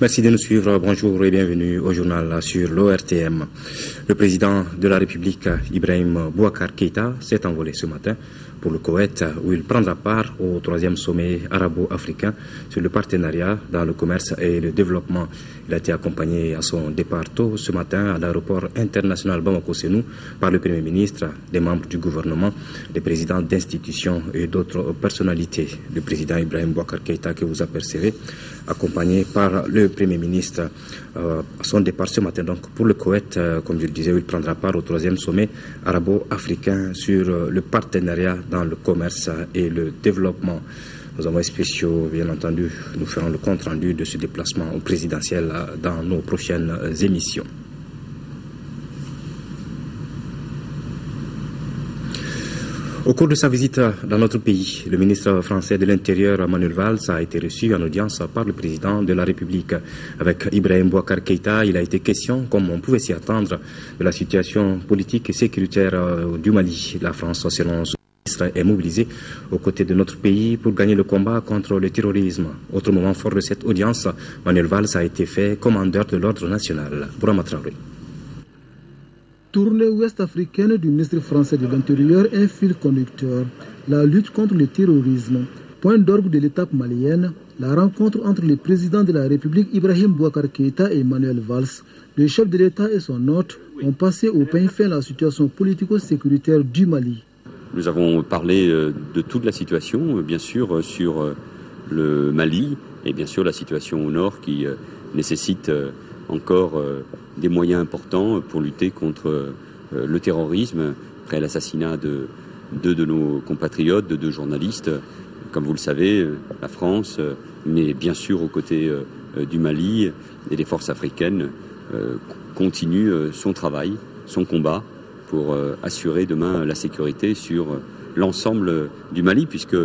Merci de nous suivre. Bonjour et bienvenue au journal sur l'ORTM. Le président de la République, Ibrahim Boubacar Keïta, s'est envolé ce matin pour le Koweït, où il prendra part au 3e sommet arabo-africain sur le partenariat dans le commerce et le développement. Il a été accompagné à son départ tôt ce matin à l'aéroport international Bamako-Sénou par le Premier ministre, des membres du gouvernement, des présidents d'institutions et d'autres personnalités. Le président Ibrahim Boubacar Keïta, que vous apercevez, accompagné par le Premier ministre à son départ ce matin donc pour le Koweït, comme je le disais, où il prendra part au 3e sommet arabo-africain sur le partenariat dans le commerce et le développement. Nos envoyés spéciaux, bien entendu, nous ferons le compte rendu de ce déplacement présidentiel dans nos prochaines émissions. Au cours de sa visite dans notre pays, le ministre français de l'Intérieur, Manuel Valls, a été reçu en audience par le président de la République. Avec Ibrahim Boubacar Keïta, il a été question, comme on pouvait s'y attendre, de la situation politique et sécuritaire du Mali. La France, selon son ministre, est mobilisée aux côtés de notre pays pour gagner le combat contre le terrorisme. Autre moment fort de cette audience, Manuel Valls a été fait commandeur de l'ordre national. Bourama Traoré. Tournée ouest-africaine du ministre français de l'Intérieur, un fil conducteur, la lutte contre le terrorisme. Point d'orgue de l'étape malienne, la rencontre entre le président de la République Ibrahim Boubacar Keïta et Manuel Valls. Le chef de l'État et son hôte ont passé au peigne fin la situation politico-sécuritaire du Mali. Nous avons parlé de toute la situation, bien sûr, sur le Mali et bien sûr la situation au nord qui nécessite encore des moyens importants pour lutter contre le terrorisme, après l'assassinat de deux de nos compatriotes, de 2 journalistes. Comme vous le savez, la France, mais bien sûr aux côtés du Mali et des forces africaines, continue son travail, son combat pour assurer demain la sécurité sur l'ensemble du Mali, puisque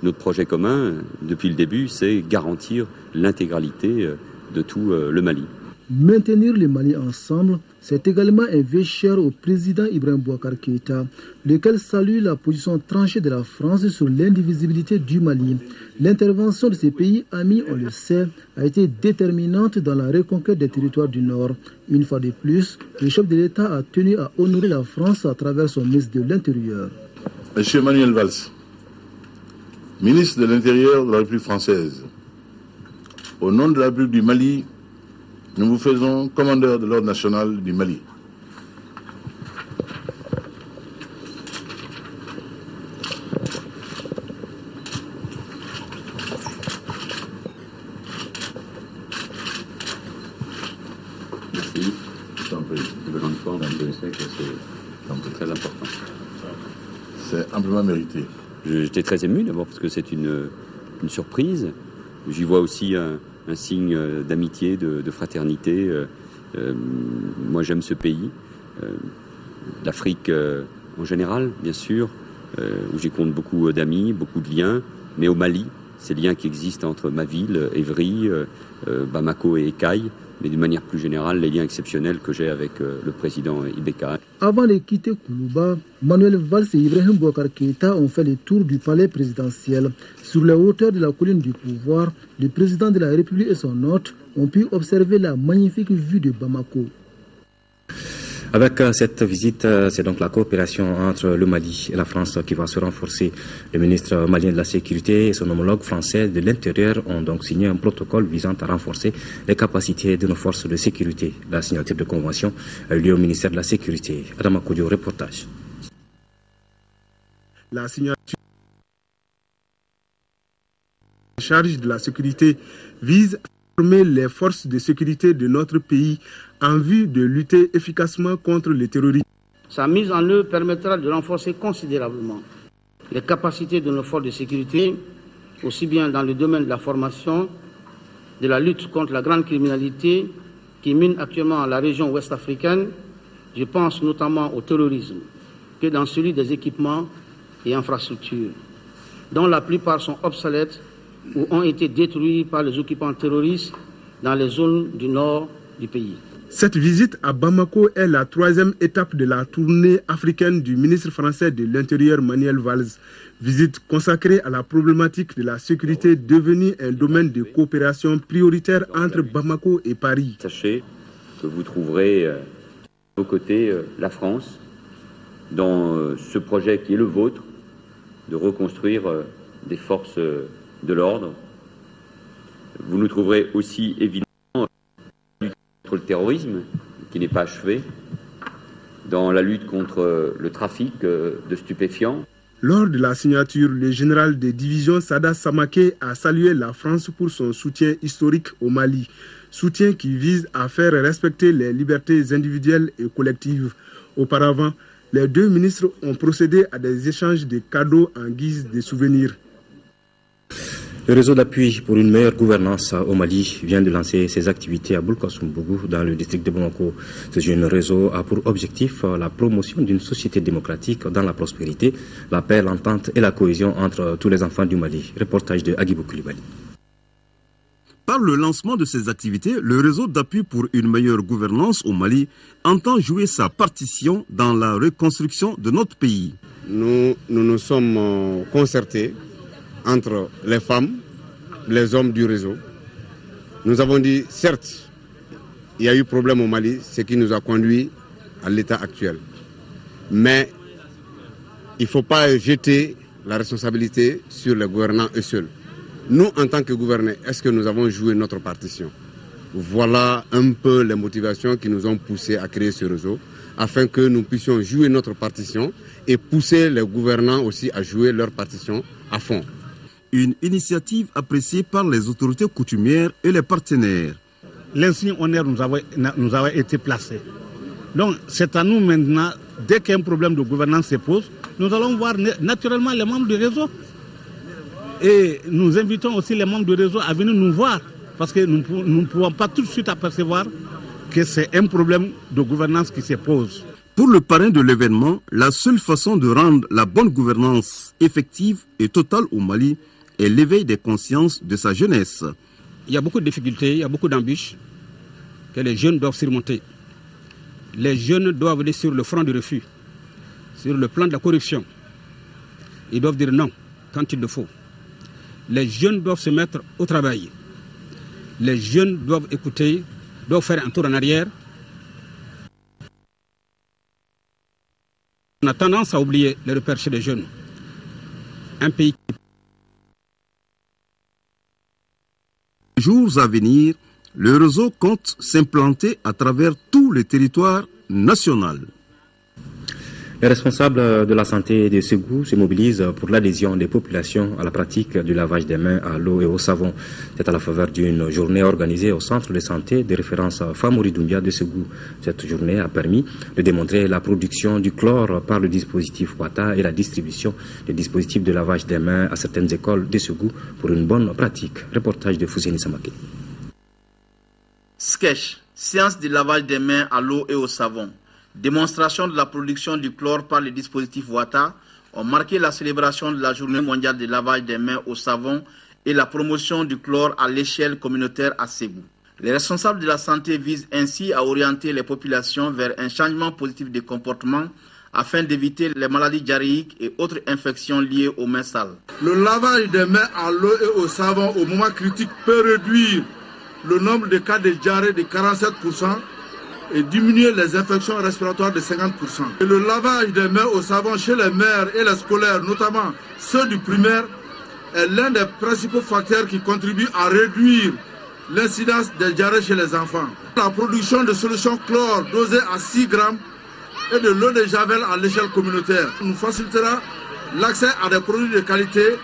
notre projet commun, depuis le début, c'est garantir l'intégralité de tout le Mali. Maintenir le Mali ensemble, c'est également un vœu cher au président Ibrahim Boubacar Keïta, lequel salue la position tranchée de la France sur l'indivisibilité du Mali. L'intervention de ces pays amis, on le sait, a été déterminante dans la reconquête des territoires du Nord. Une fois de plus, le chef de l'État a tenu à honorer la France à travers son ministre de l'Intérieur. Monsieur Manuel Valls, ministre de l'Intérieur de la République française, au nom de la République du Mali, nous vous faisons commandeur de l'ordre national du Mali. Merci. Je t'en prie. Je sais que c'est très important. C'est amplement mérité. J'étais très ému d'abord parce que c'est une surprise. J'y vois aussi un signe d'amitié, de fraternité. Moi, j'aime ce pays, l'Afrique en général, bien sûr, où j'y compte beaucoup d'amis, beaucoup de liens, mais au Mali, ces liens qui existent entre ma ville, Évry, Bamako et Ekaï, mais d'une manière plus générale, les liens exceptionnels que j'ai avec le président Ibeka. Avant de quitter Koulouba, Manuel Valls et Ibrahim Boubacar Keïta ont fait le tour du palais présidentiel. Sur les hauteurs de la colline du pouvoir, le président de la République et son hôte ont pu observer la magnifique vue de Bamako. Avec cette visite, c'est donc la coopération entre le Mali et la France qui va se renforcer. Le ministre malien de la Sécurité et son homologue français de l'Intérieur ont donc signé un protocole visant à renforcer les capacités de nos forces de sécurité. La signature de convention a eu lieu au ministère de la Sécurité. Adama Koudio, reportage. La signature en charge de la sécurité vise à former les forces de sécurité de notre pays en vue de lutter efficacement contre le terrorisme. Sa mise en œuvre permettra de renforcer considérablement les capacités de nos forces de sécurité, aussi bien dans le domaine de la formation, de la lutte contre la grande criminalité qui mine actuellement la région ouest africaine, je pense notamment au terrorisme, que dans celui des équipements et infrastructures, dont la plupart sont obsolètes ou ont été détruits par les occupants terroristes dans les zones du nord du pays. Cette visite à Bamako est la 3e étape de la tournée africaine du ministre français de l'Intérieur Manuel Valls. Visite consacrée à la problématique de la sécurité devenue un domaine de coopération prioritaire entre Bamako et Paris. Sachez que vous trouverez à vos côtés la France dans ce projet qui est le vôtre de reconstruire des forces de l'ordre. Vous nous trouverez aussi évidemment contre le terrorisme qui n'est pas achevé, dans la lutte contre le trafic de stupéfiants. Lors de la signature, le général de division Sada Samaké a salué la France pour son soutien historique au Mali, soutien qui vise à faire respecter les libertés individuelles et collectives. Auparavant, les deux ministres ont procédé à des échanges de cadeaux en guise de souvenirs. Le réseau d'appui pour une meilleure gouvernance au Mali vient de lancer ses activités à Boulkassoumbougou dans le district de Bamako. Ce jeune réseau a pour objectif la promotion d'une société démocratique dans la prospérité, la paix, l'entente et la cohésion entre tous les enfants du Mali. Reportage de Agibou Koulibaly. Par le lancement de ces activités, le réseau d'appui pour une meilleure gouvernance au Mali entend jouer sa partition dans la reconstruction de notre pays. Nous sommes concertés entre les femmes, les hommes du réseau. Nous avons dit, certes, il y a eu problème au Mali, ce qui nous a conduit à l'état actuel. Mais il ne faut pas jeter la responsabilité sur les gouvernants eux seuls. Nous, en tant que gouverneurs, est-ce que nous avons joué notre partition? Voilà un peu les motivations qui nous ont poussés à créer ce réseau, afin que nous puissions jouer notre partition et pousser les gouvernants aussi à jouer leur partition à fond. Une initiative appréciée par les autorités coutumières et les partenaires. L'insigne honneur nous avait été placé. Donc c'est à nous maintenant, dès qu'un problème de gouvernance se pose, nous allons voir naturellement les membres du réseau. Et nous invitons aussi les membres du réseau à venir nous voir, parce que nous ne pouvons pas tout de suite apercevoir que c'est un problème de gouvernance qui se pose. Pour le parrain de l'événement, la seule façon de rendre la bonne gouvernance effective et totale au Mali est l'éveil des consciences de sa jeunesse. Il y a beaucoup de difficultés, il y a beaucoup d'embûches que les jeunes doivent surmonter. Les jeunes doivent aller sur le front du refus, sur le plan de la corruption. Ils doivent dire non quand il le faut. Les jeunes doivent se mettre au travail. Les jeunes doivent écouter, doivent faire un tour en arrière. On a tendance à oublier les repères chez les jeunes. Un pays qui... Jours à venir, le réseau compte s'implanter à travers tout le territoire national. Les responsables de la santé de Ségou se mobilisent pour l'adhésion des populations à la pratique du lavage des mains à l'eau et au savon. C'est à la faveur d'une journée organisée au centre de santé de référence Famori Doumbia de Ségou. Cette journée a permis de démontrer la production du chlore par le dispositif Wata et la distribution des dispositifs de lavage des mains à certaines écoles de Ségou pour une bonne pratique. Reportage de Fouseni Samake. Sketch, séance de lavage des mains à l'eau et au savon. Démonstration de la production du chlore par le dispositif Wata ont marqué la célébration de la journée mondiale de lavage des mains au savon et la promotion du chlore à l'échelle communautaire à Ségou. Les responsables de la santé visent ainsi à orienter les populations vers un changement positif de comportement afin d'éviter les maladies diarrhéiques et autres infections liées aux mains sales. Le lavage des mains à l'eau et au savon au moment critique peut réduire le nombre de cas de diarrhée de 47%. Et diminuer les infections respiratoires de 50%. Et le lavage des mains au savon chez les mères et les scolaires, notamment ceux du primaire, est l'un des principaux facteurs qui contribuent à réduire l'incidence des diarrhées chez les enfants. La production de solutions chlore dosées à 6 grammes et de l'eau de javel à l'échelle communautaire nous facilitera l'accès à des produits de qualité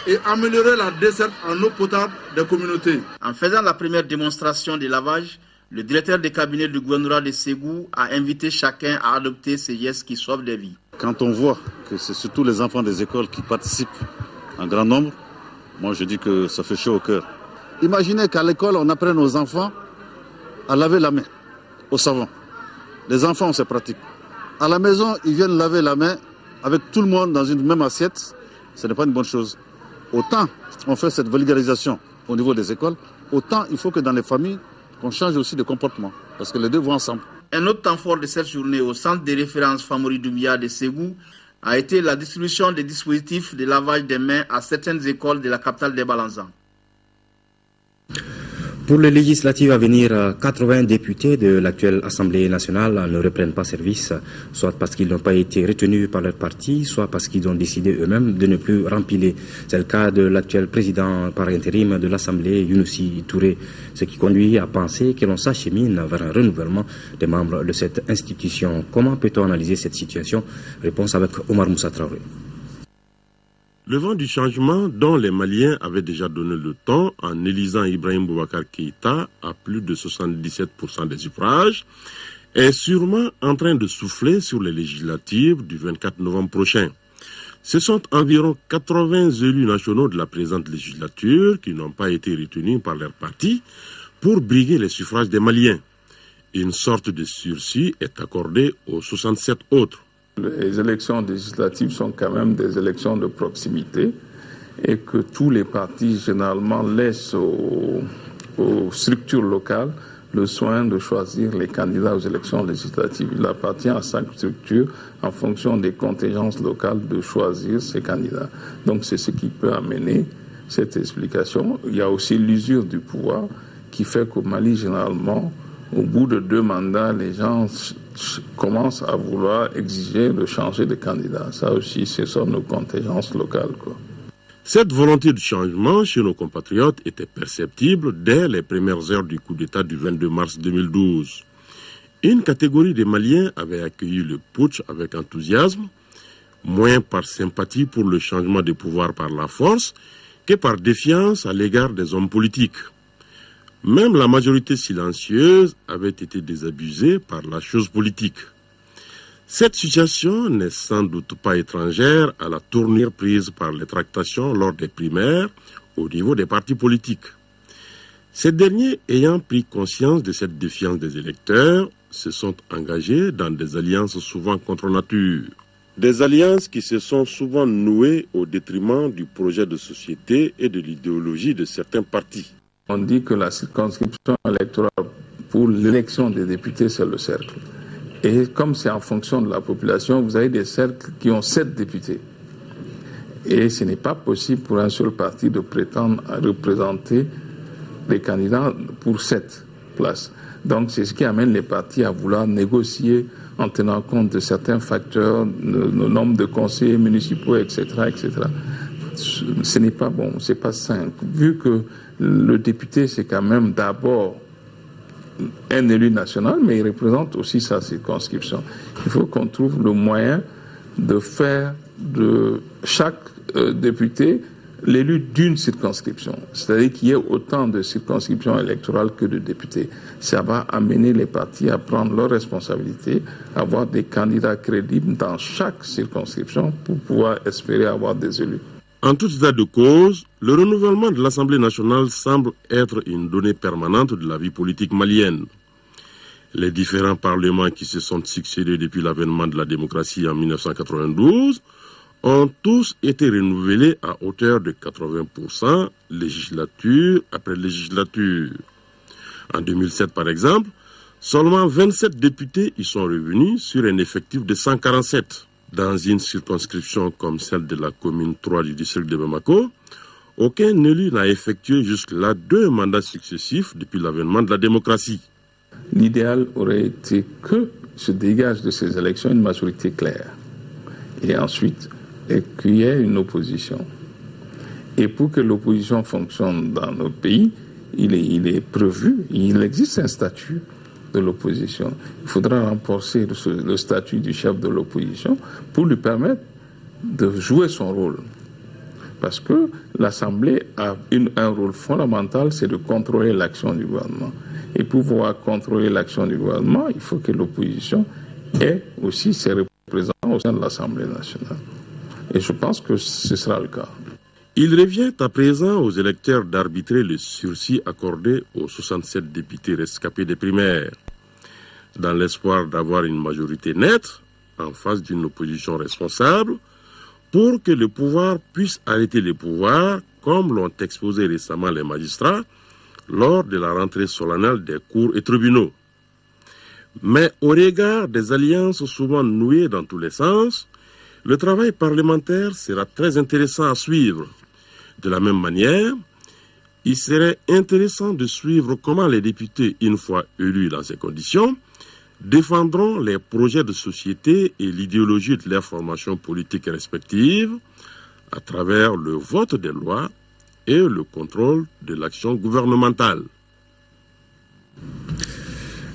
et améliorer la desserte en eau potable des communautés. En faisant la première démonstration de lavage, le directeur de cabinet du gouvernorat de Ségou a invité chacun à adopter ces gestes qui sauvent des vies. Quand on voit que c'est surtout les enfants des écoles qui participent en grand nombre, moi je dis que ça fait chaud au cœur. Imaginez qu'à l'école on apprenne aux enfants à laver la main au savon. Les enfants c'est pratique. À la maison ils viennent laver la main avec tout le monde dans une même assiette. Ce n'est pas une bonne chose. Autant on fait cette vulgarisation au niveau des écoles, autant il faut que dans les familles on change aussi de comportement. parce que les deux vont ensemble. Un autre temps fort de cette journée au centre de référence Famori Doumbia de Ségou a été la distribution des dispositifs de lavage des mains à certaines écoles de la capitale des Balanzans. Pour les législatives à venir, 80 députés de l'actuelle Assemblée nationale ne reprennent pas service, soit parce qu'ils n'ont pas été retenus par leur parti, soit parce qu'ils ont décidé eux-mêmes de ne plus rempiler. C'est le cas de l'actuel président par intérim de l'Assemblée, Younousi Touré, ce qui conduit à penser que l'on s'achemine vers un renouvellement des membres de cette institution. Comment peut-on analyser cette situation? Réponse avec Omar Moussa Traoré. Le vent du changement dont les Maliens avaient déjà donné le temps en élisant Ibrahim Boubacar Keïta à plus de 77% des suffrages est sûrement en train de souffler sur les législatives du 24 novembre prochain. Ce sont environ 80 élus nationaux de la présente législature qui n'ont pas été retenus par leur parti pour briguer les suffrages des Maliens. Une sorte de sursis est accordée aux 67 autres. Les élections législatives sont quand même des élections de proximité et que tous les partis généralement laissent aux structures locales le soin de choisir les candidats aux élections législatives. Il appartient à chaque structure, en fonction des contingences locales, de choisir ses candidats. Donc c'est ce qui peut amener cette explication. Il y a aussi l'usure du pouvoir qui fait qu'au Mali, généralement, au bout de 2 mandats, les gens commencent à vouloir exiger de changer de candidat. Ça aussi, ce sont nos contingences locales, quoi. Cette volonté de changement chez nos compatriotes était perceptible dès les premières heures du coup d'État du 22 mars 2012. Une catégorie des Maliens avait accueilli le putsch avec enthousiasme, moins par sympathie pour le changement des pouvoirs par la force que par défiance à l'égard des hommes politiques. Même la majorité silencieuse avait été désabusée par la chose politique. Cette situation n'est sans doute pas étrangère à la tournure prise par les tractations lors des primaires au niveau des partis politiques. Ces derniers, ayant pris conscience de cette défiance des électeurs, se sont engagés dans des alliances souvent contre nature. Des alliances qui se sont souvent nouées au détriment du projet de société et de l'idéologie de certains partis. On dit que la circonscription électorale pour l'élection des députés, c'est le cercle. Et comme c'est en fonction de la population, vous avez des cercles qui ont 7 députés. Et ce n'est pas possible pour un seul parti de prétendre à représenter les candidats pour 7 places. Donc c'est ce qui amène les partis à vouloir négocier en tenant compte de certains facteurs, le nombre de conseillers municipaux, etc., etc. Ce n'est pas bon, c'est pas simple. Vu que le député, c'est quand même d'abord un élu national, mais il représente aussi sa circonscription. Il faut qu'on trouve le moyen de faire de chaque député l'élu d'une circonscription. C'est-à-dire qu'il y ait autant de circonscriptions électorales que de députés. Ça va amener les partis à prendre leurs responsabilités, à avoir des candidats crédibles dans chaque circonscription pour pouvoir espérer avoir des élus. En tout état de cause, le renouvellement de l'Assemblée nationale semble être une donnée permanente de la vie politique malienne. Les différents parlements qui se sont succédés depuis l'avènement de la démocratie en 1992 ont tous été renouvelés à hauteur de 80%, législature après législature. En 2007, par exemple, seulement 27 députés y sont revenus sur un effectif de 147. Dans une circonscription comme celle de la commune 3 du district de Bamako, aucun élu n'a effectué jusque-là 2 mandats successifs depuis l'avènement de la démocratie. L'idéal aurait été que se dégage de ces élections une majorité claire. Et ensuite, qu'il y ait une opposition. Et pour que l'opposition fonctionne dans notre pays, il est prévu, il existe un statut de l'opposition. Il faudra renforcer le statut du chef de l'opposition pour lui permettre de jouer son rôle. Parce que l'Assemblée a un rôle fondamental, c'est de contrôler l'action du gouvernement. Et pour pouvoir contrôler l'action du gouvernement, il faut que l'opposition ait aussi ses représentants au sein de l'Assemblée nationale. Et je pense que ce sera le cas. Il revient à présent aux électeurs d'arbitrer le sursis accordé aux 67 députés rescapés des primaires, dans l'espoir d'avoir une majorité nette en face d'une opposition responsable, pour que le pouvoir puisse arrêter les pouvoirs, comme l'ont exposé récemment les magistrats lors de la rentrée solennelle des cours et tribunaux. Mais au regard des alliances souvent nouées dans tous les sens, le travail parlementaire sera très intéressant à suivre. De la même manière, il serait intéressant de suivre comment les députés, une fois élus dans ces conditions, défendront les projets de société et l'idéologie de leurs formations politiques respectives à travers le vote des lois et le contrôle de l'action gouvernementale.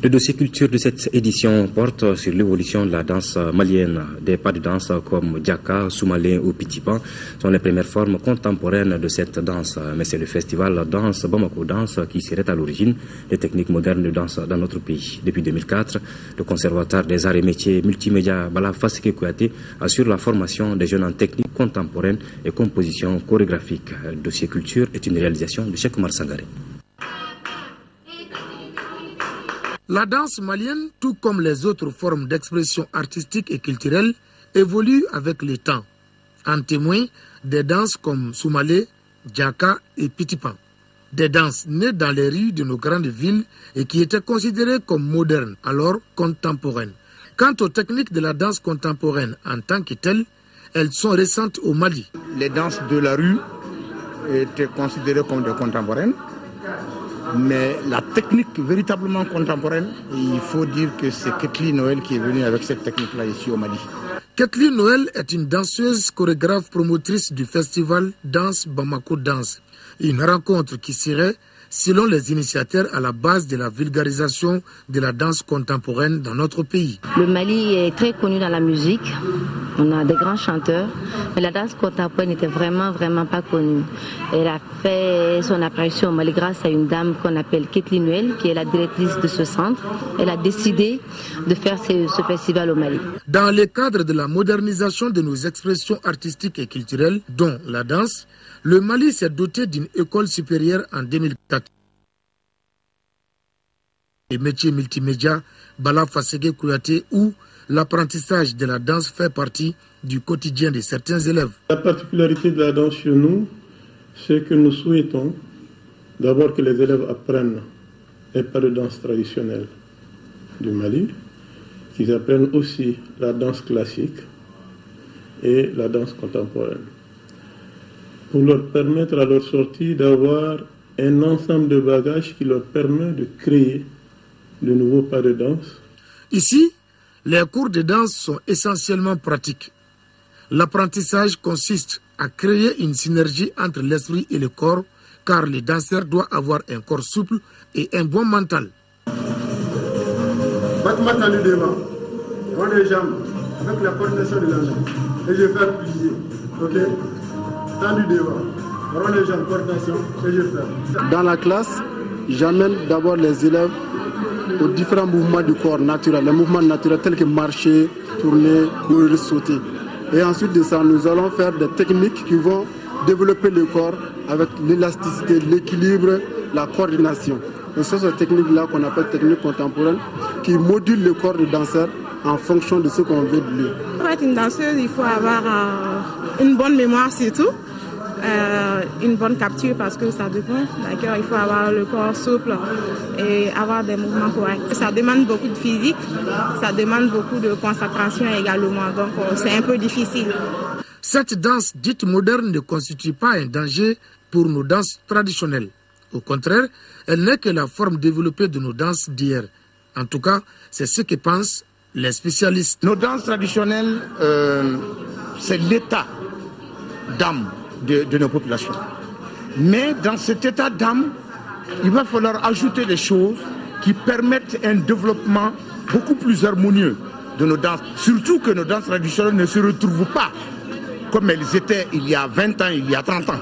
Le dossier culture de cette édition porte sur l'évolution de la danse malienne. Des pas de danse comme Djaka, Soumalé ou Pitipan sont les premières formes contemporaines de cette danse. Mais c'est le festival Danse Bamako Danse qui serait à l'origine des techniques modernes de danse dans notre pays. Depuis 2004, le conservatoire des arts et métiers multimédia Bala Faseke Kouyaté assure la formation des jeunes en technique contemporaine et composition chorégraphique. Le dossier culture est une réalisation de Cheikh Oumar Sangaré. La danse malienne, tout comme les autres formes d'expression artistique et culturelle, évolue avec le temps. En témoignent des danses comme Soumalé, Djaka et Pitipan. Des danses nées dans les rues de nos grandes villes et qui étaient considérées comme modernes, alors contemporaines. Quant aux techniques de la danse contemporaine en tant que telles, elles sont récentes au Mali. Les danses de la rue étaient considérées comme des contemporaines. Mais la technique véritablement contemporaine, il faut dire que c'est Ketli Noël qui est venu avec cette technique-là ici au Mali. Ketli Noël est une danseuse chorégraphe promotrice du festival Danse Bamako Danse. Une rencontre qui serait, selon les initiateurs, à la base de la vulgarisation de la danse contemporaine dans notre pays. Le Mali est très connu dans la musique. On a des grands chanteurs, mais la danse contemporaine n'était vraiment pas connue. Elle a fait son apparition au Mali grâce à une dame qu'on appelle Ketli Noël, qui est la directrice de ce centre. Elle a décidé de faire ce festival au Mali. Dans le cadre de la modernisation de nos expressions artistiques et culturelles, dont la danse, le Mali s'est doté d'une école supérieure en 2004. Les métiers multimédia Bala Faseke Kouyaté, où l'apprentissage de la danse fait partie du quotidien de certains élèves. La particularité de la danse chez nous, c'est que nous souhaitons d'abord que les élèves apprennent les pas de danse traditionnelle du Mali, qu'ils apprennent aussi la danse classique et la danse contemporaine, pour leur permettre à leur sortie d'avoir un ensemble de bagages qui leur permet de créer de nouveaux pas de danse. Ici, les cours de danse sont essentiellement pratiques. L'apprentissage consiste à créer une synergie entre l'esprit et le corps, car le danseur doit avoir un corps souple et un bon mental. Battement tendu devant, rond les jambes, avec la coordination de la main, et je fais plier, ok? Tendu devant, rond les jambes, coordination, et je fais. Dans la classe, j'amène d'abord les élèves aux différents mouvements du corps naturel, les mouvements naturels tels que marcher, tourner, courir, sauter. Et ensuite de ça, nous allons faire des techniques qui vont développer le corps avec l'élasticité, l'équilibre, la coordination. Et ce sont ces techniques-là qu'on appelle techniques contemporaines qui modulent le corps du danseur en fonction de ce qu'on veut de lui. Pour être une danseuse, il faut avoir une bonne mémoire surtout. Une bonne capture parce que ça dépend. D'accord, il faut avoir le corps souple et avoir des mouvements corrects. Ça demande beaucoup de physique, ça demande beaucoup de concentration également. Donc c'est un peu difficile. Cette danse dite moderne ne constitue pas un danger pour nos danses traditionnelles. Au contraire, elle n'est que la forme développée de nos danses d'hier. En tout cas, c'est ce que pensent les spécialistes. Nos danses traditionnelles, c'est l'état d'âme de nos populations. Mais dans cet état d'âme, il va falloir ajouter des choses qui permettent un développement beaucoup plus harmonieux de nos danses. Surtout que nos danses traditionnelles ne se retrouvent pas comme elles étaient il y a 20 ans, il y a 30 ans.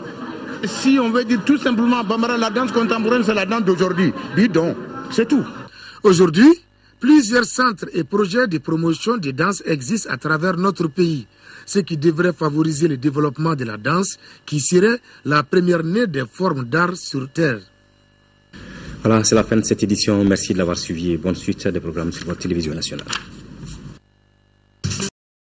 Si on veut dire tout simplement, Bambara, la danse contemporaine, c'est la danse d'aujourd'hui. Dis donc, c'est tout. Aujourd'hui, plusieurs centres et projets de promotion de danse existent à travers notre pays, ce qui devrait favoriser le développement de la danse, qui serait la première née des formes d'art sur Terre. Voilà, c'est la fin de cette édition. Merci de l'avoir suivi et bonne suite des programmes sur votre télévision nationale.